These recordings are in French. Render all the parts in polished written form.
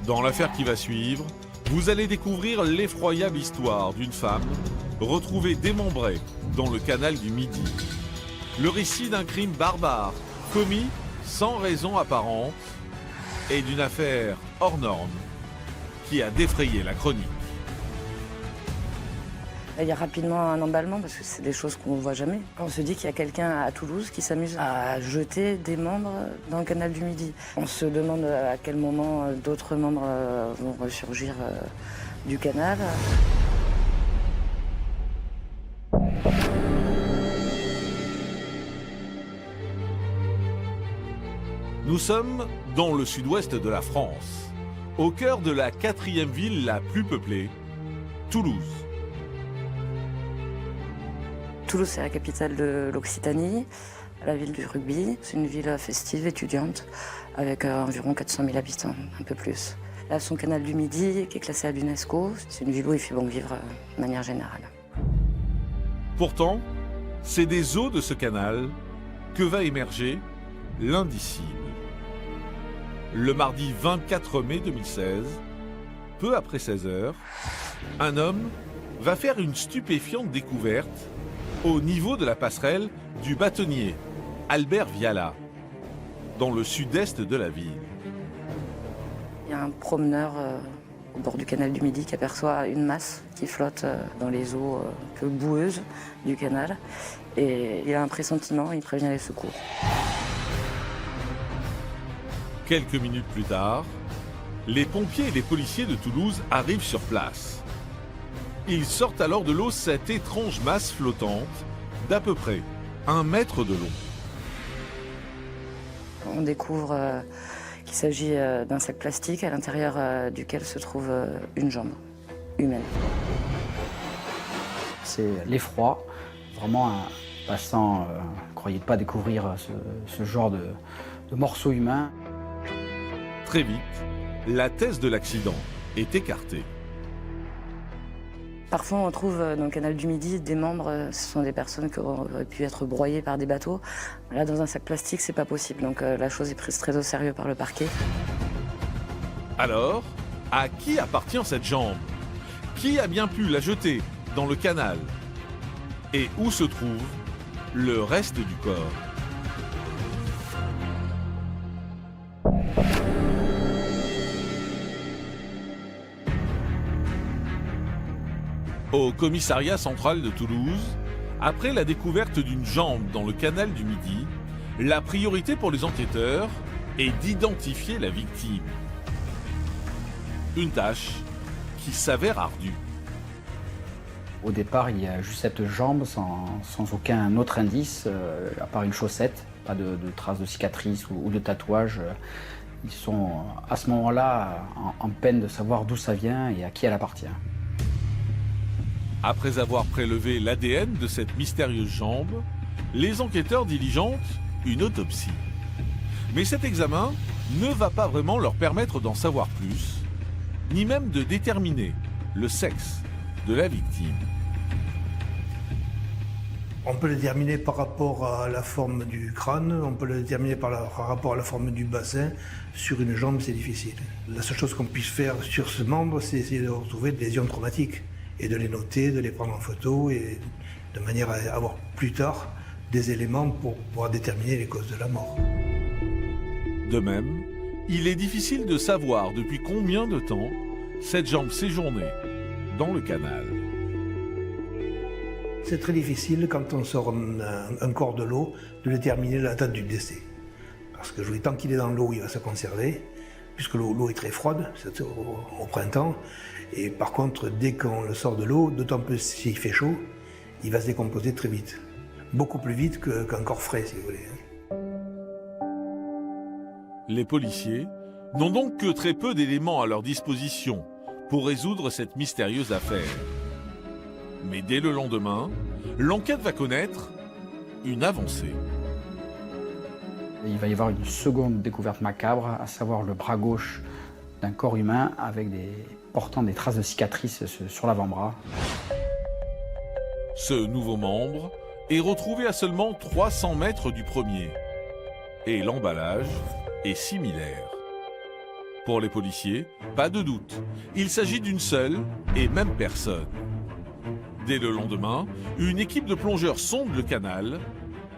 Dans l'affaire qui va suivre, vous allez découvrir l'effroyable histoire d'une femme retrouvée démembrée dans le canal du Midi. Le récit d'un crime barbare commis sans raison apparente et d'une affaire hors norme qui a défrayé la chronique. Il y a rapidement un emballement parce que c'est des choses qu'on ne voit jamais. On se dit qu'il y a quelqu'un à Toulouse qui s'amuse à jeter des membres dans le canal du Midi. On se demande à quel moment d'autres membres vont ressurgir du canal. Nous sommes dans le sud-ouest de la France, au cœur de la 4e ville la plus peuplée, Toulouse. Toulouse, c'est la capitale de l'Occitanie, la ville du rugby. C'est une ville festive, étudiante, avec environ 400 000 habitants, un peu plus. Là, son canal du Midi, qui est classé à l'UNESCO, c'est une ville où il fait bon vivre de manière générale. Pourtant, c'est des eaux de ce canal que va émerger l'indicible. Le mardi 24 mai 2016, peu après 16 heures, un homme va faire une stupéfiante découverte au niveau de la passerelle du bâtonnier Albert Viala, dans le sud-est de la ville. Il y a un promeneur au bord du canal du Midi qui aperçoit une masse qui flotte dans les eaux un peu boueuses du canal. Et il a un pressentiment, il prévient les secours. Quelques minutes plus tard, les pompiers et les policiers de Toulouse arrivent sur place. Ils sortent alors de l'eau cette étrange masse flottante d'à peu près 1 mètre de long. On découvre qu'il s'agit d'un sac plastique à l'intérieur duquel se trouve une jambe humaine. C'est l'effroi. Vraiment, un passant ne croyait pas découvrir ce genre de morceaux humains. Très vite, la thèse de l'accident est écartée. Parfois, on trouve dans le canal du Midi des membres, ce sont des personnes qui auraient pu être broyées par des bateaux. Là, dans un sac plastique, c'est pas possible, donc la chose est prise très au sérieux par le parquet. Alors, à qui appartient cette jambe? Qui a bien pu la jeter dans le canal? Et où se trouve le reste du corps? Au commissariat central de Toulouse, après la découverte d'une jambe dans le canal du Midi, la priorité pour les enquêteurs est d'identifier la victime. Une tâche qui s'avère ardue. Au départ, il y a juste cette jambe sans aucun autre indice, à part une chaussette, pas de traces de cicatrices ou de tatouages. Ils sont à ce moment-là en peine de savoir d'où ça vient et à qui elle appartient. Après avoir prélevé l'ADN de cette mystérieuse jambe, les enquêteurs diligentent une autopsie. Mais cet examen ne va pas vraiment leur permettre d'en savoir plus, ni même de déterminer le sexe de la victime. On peut le déterminer par rapport à la forme du crâne, on peut le déterminer par rapport à la forme du bassin. Sur une jambe, c'est difficile. La seule chose qu'on puisse faire sur ce membre, c'est essayer de retrouver des lésions traumatiques et de les noter, de les prendre en photo, et de manière à avoir plus tard des éléments pour pouvoir déterminer les causes de la mort. De même, il est difficile de savoir depuis combien de temps cette jambe séjournait dans le canal. C'est très difficile, quand on sort un corps de l'eau, de déterminer la date du décès. Parce que tant qu'il est dans l'eau, il va se conserver, puisque l'eau est très froide, c'est au printemps. Et par contre, dès qu'on le sort de l'eau, d'autant plus s'il fait chaud, il va se décomposer très vite. Beaucoup plus vite qu'un corps frais, si vous voulez. Les policiers n'ont donc que très peu d'éléments à leur disposition pour résoudre cette mystérieuse affaire. Mais dès le lendemain, l'enquête va connaître une avancée. Il va y avoir une seconde découverte macabre, à savoir le bras gauche d'un corps humain portant des traces de cicatrices sur l'avant-bras. Ce nouveau membre est retrouvé à seulement 300 mètres du premier. Et l'emballage est similaire. Pour les policiers, pas de doute, il s'agit d'une seule et même personne. Dès le lendemain, une équipe de plongeurs sonde le canal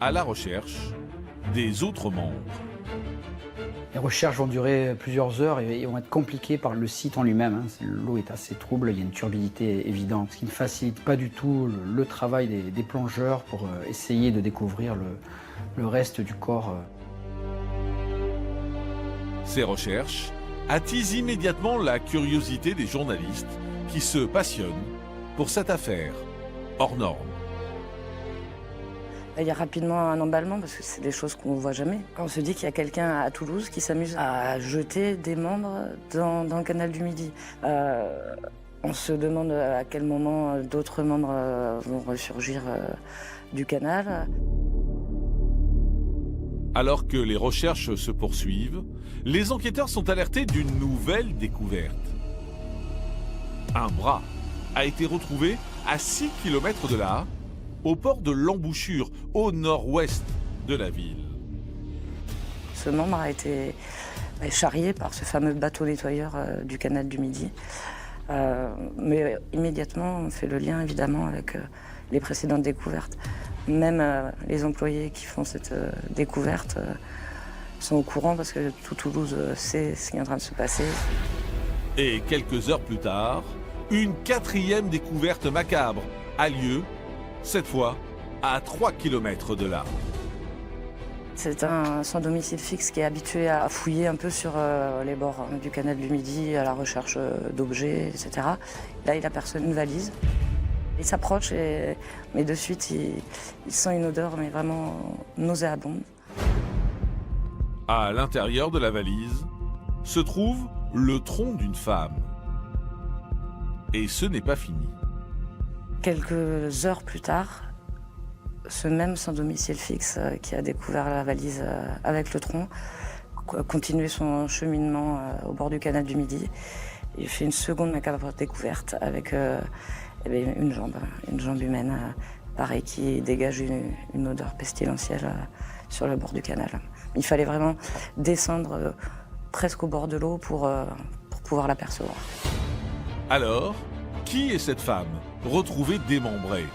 à la recherche des autres membres. Les recherches vont durer plusieurs heures et vont être compliquées par le site en lui-même. L'eau est assez trouble, il y a une turbidité évidente, ce qui ne facilite pas du tout le travail des plongeurs pour essayer de découvrir le reste du corps. Ces recherches attisent immédiatement la curiosité des journalistes qui se passionnent pour cette affaire hors norme. Il y a rapidement un emballement parce que c'est des choses qu'on ne voit jamais. Quand on se dit qu'il y a quelqu'un à Toulouse qui s'amuse à jeter des membres dans le canal du Midi, on se demande à quel moment d'autres membres vont ressurgir du canal. Alors que les recherches se poursuivent, les enquêteurs sont alertés d'une nouvelle découverte. Un bras a été retrouvé à 6 km de là, au port de l'Embouchure, au nord-ouest de la ville. Ce membre a été charrié par ce fameux bateau nettoyeur du canal du Midi. Mais immédiatement, on fait le lien évidemment avec les précédentes découvertes. Même les employés qui font cette découverte sont au courant parce que tout Toulouse sait ce qui est en train de se passer. Et quelques heures plus tard, une quatrième découverte macabre a lieu, cette fois à 3 km de là. C'est un sans domicile fixe qui est habitué à fouiller un peu sur les bords du canal du Midi, à la recherche d'objets, etc. Là, il aperçoit une valise. Il s'approche, mais de suite, il sent une odeur mais vraiment nauséabonde. À l'intérieur de la valise se trouve le tronc d'une femme. Et ce n'est pas fini. Quelques heures plus tard, ce même sans domicile fixe qui a découvert la valise avec le tronc continuait son cheminement au bord du canal du Midi. Il fait une seconde macabre découverte avec une jambe humaine, pareil, qui dégage une odeur pestilentielle sur le bord du canal. Il fallait vraiment descendre presque au bord de l'eau pour pouvoir l'apercevoir. Alors, qui est cette femme retrouvée démembrée?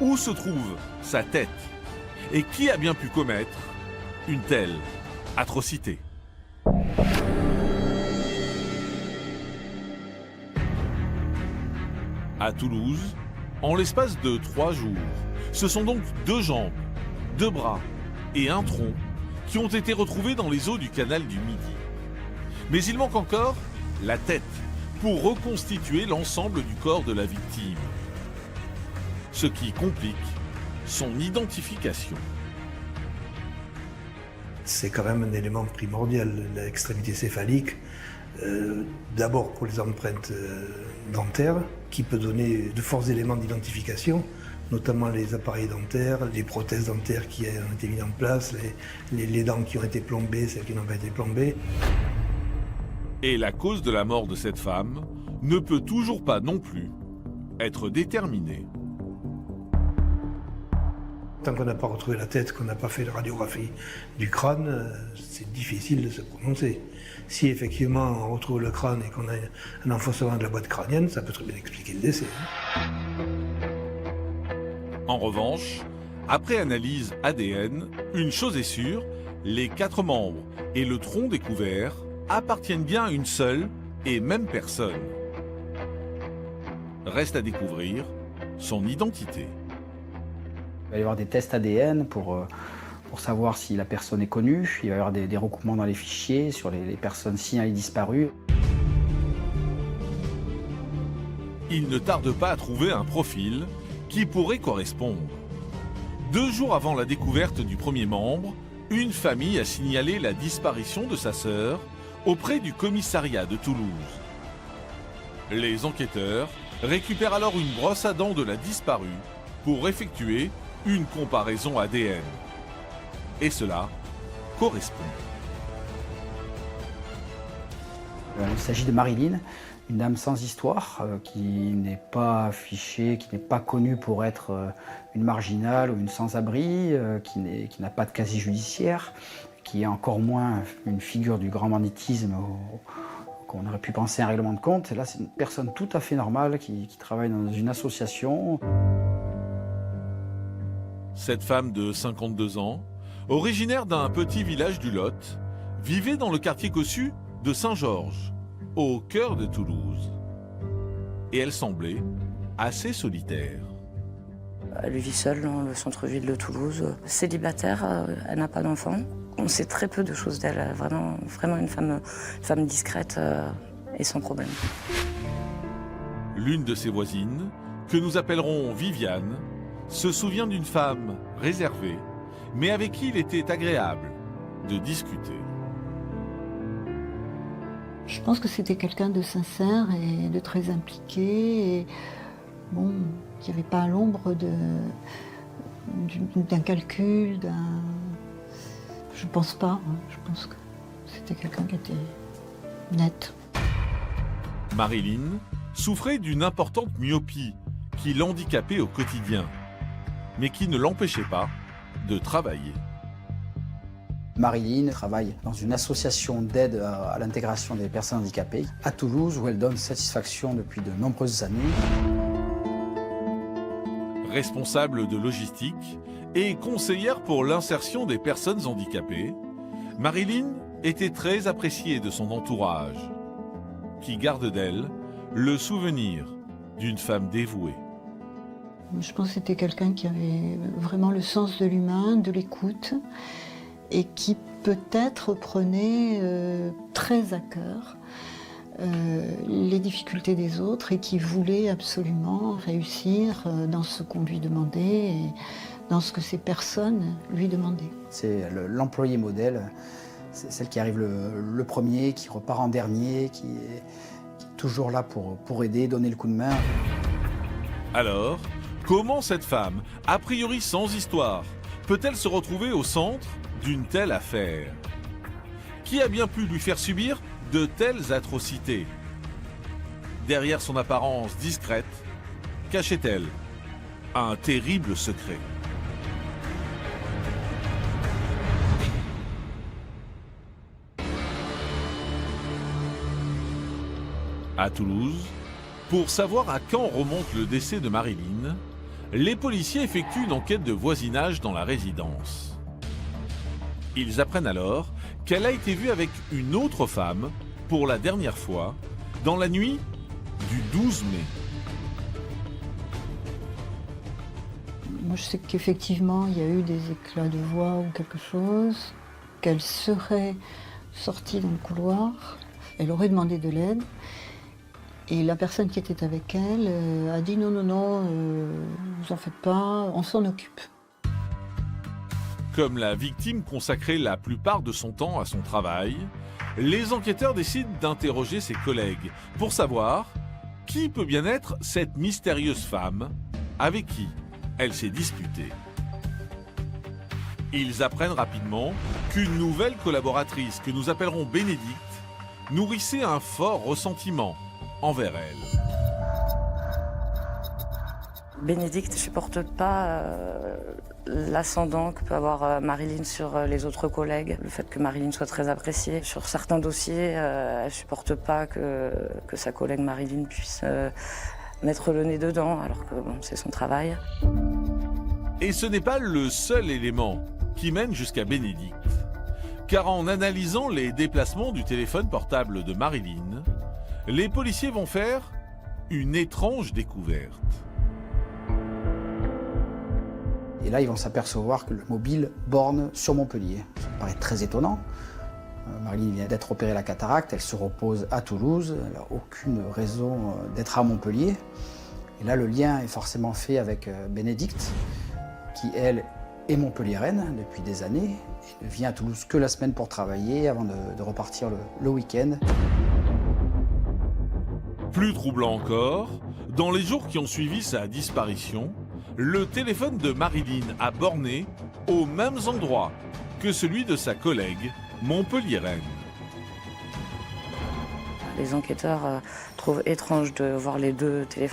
Où se trouve sa tête? Et qui a bien pu commettre une telle atrocité? À Toulouse, en l'espace de 3 jours, ce sont donc 2 jambes, 2 bras et un tronc qui ont été retrouvés dans les eaux du canal du Midi. Mais il manque encore la tête pour reconstituer l'ensemble du corps de la victime. Ce qui complique son identification. C'est quand même un élément primordial, l'extrémité céphalique. D'abord pour les empreintes dentaires, qui peut donner de forts éléments d'identification, notamment les appareils dentaires, les prothèses dentaires qui ont été mises en place, les dents qui ont été plombées, celles qui n'ont pas été plombées. Et la cause de la mort de cette femme ne peut toujours pas non plus être déterminée. Tant qu'on n'a pas retrouvé la tête, qu'on n'a pas fait de radiographie du crâne, c'est difficile de se prononcer. Si effectivement on retrouve le crâne et qu'on a un enfoncement de la boîte crânienne, ça peut très bien expliquer le décès. En revanche, après analyse ADN, une chose est sûre, les 4 membres et le tronc découvert appartiennent bien à une seule et même personne. Reste à découvrir son identité. Il va y avoir des tests ADN pour savoir si la personne est connue. Il va y avoir des recoupements dans les fichiers sur les personnes signalées disparues. Il ne tarde pas à trouver un profil qui pourrait correspondre. 2 jours avant la découverte du premier membre, une famille a signalé la disparition de sa sœur auprès du commissariat de Toulouse. Les enquêteurs récupèrent alors une brosse à dents de la disparue pour effectuer une comparaison ADN. Et cela correspond. Il s'agit de Marilyn, une dame sans histoire, qui n'est pas affichée, qui n'est pas connue pour être une marginale ou une sans-abri, qui n'a pas de casier judiciaire, qui est encore moins une figure du grand banditisme qu'on aurait pu penser à un règlement de compte. Et là, c'est une personne tout à fait normale qui travaille dans une association. Cette femme de 52 ans, originaire d'un petit village du Lot, vivait dans le quartier cossu de Saint-Georges, au cœur de Toulouse. Et elle semblait assez solitaire. Elle vit seule dans le centre-ville de Toulouse. Célibataire, elle n'a pas d'enfant. On sait très peu de choses d'elle. Vraiment une femme discrète et sans problème. L'une de ses voisines, que nous appellerons Viviane, se souvient d'une femme réservée, mais avec qui il était agréable de discuter. Je pense que c'était quelqu'un de sincère et de très impliqué. Et bon, il n'y avait pas l'ombre d'un calcul, Je pense pas. Je pense que c'était quelqu'un qui était net. Marilyn souffrait d'une importante myopie qui l'handicapait au quotidien, mais qui ne l'empêchait pas de travailler. Marilyn travaille dans une association d'aide à l'intégration des personnes handicapées à Toulouse, où elle donne satisfaction depuis de nombreuses années. Responsable de logistique et conseillère pour l'insertion des personnes handicapées, Marilyn était très appréciée de son entourage, qui garde d'elle le souvenir d'une femme dévouée. Je pense que c'était quelqu'un qui avait vraiment le sens de l'humain, de l'écoute, et qui peut-être prenait très à cœur les difficultés des autres et qui voulait absolument réussir dans ce qu'on lui demandait et dans ce que ces personnes lui demandaient. C'est l'employé modèle, c'est celle qui arrive le premier, qui repart en dernier, qui est toujours là pour aider, donner le coup de main. Alors, comment cette femme, a priori sans histoire, peut-elle se retrouver au centre d'une telle affaire? Qui a bien pu lui faire subir de telles atrocités? Derrière son apparence discrète, cachait-elle un terrible secret? À Toulouse, pour savoir à quand remonte le décès de Marilyn, les policiers effectuent une enquête de voisinage dans la résidence. Ils apprennent alors qu'elle a été vue avec une autre femme pour la dernière fois dans la nuit du 12 mai. Moi, je sais qu'effectivement, il y a eu des éclats de voix ou quelque chose, qu'elle serait sortie dans le couloir, elle aurait demandé de l'aide, et la personne qui était avec elle a dit non, vous en faites pas, on s'en occupe. Comme la victime consacrait la plupart de son temps à son travail, les enquêteurs décident d'interroger ses collègues pour savoir qui peut bien être cette mystérieuse femme avec qui elle s'est disputée. Ils apprennent rapidement qu'une nouvelle collaboratrice, que nous appellerons Bénédicte, nourrissait un fort ressentiment envers elle. Bénédicte ne supporte pas l'ascendant que peut avoir Marilyn sur les autres collègues. Le fait que Marilyn soit très appréciée. Sur certains dossiers, elle ne supporte pas que sa collègue Marilyn puisse mettre le nez dedans, alors que bon, c'est son travail. Et ce n'est pas le seul élément qui mène jusqu'à Bénédicte. Car en analysant les déplacements du téléphone portable de Marilyn, les policiers vont faire une étrange découverte. Et là, ils vont s'apercevoir que le mobile borne sur Montpellier. Ça paraît très étonnant. Marilyn vient d'être opérée la cataracte, elle se repose à Toulouse, elle n'a aucune raison d'être à Montpellier. Et là, le lien est forcément fait avec Bénédicte, qui, elle, est montpelliéraine depuis des années, et ne vient à Toulouse que la semaine pour travailler, avant de repartir le week-end. Plus troublant encore, dans les jours qui ont suivi sa disparition, le téléphone de Marilyn a borné aux mêmes endroits que celui de sa collègue montpelliéraine. Les enquêteurs trouvent étrange de voir les deux téléphones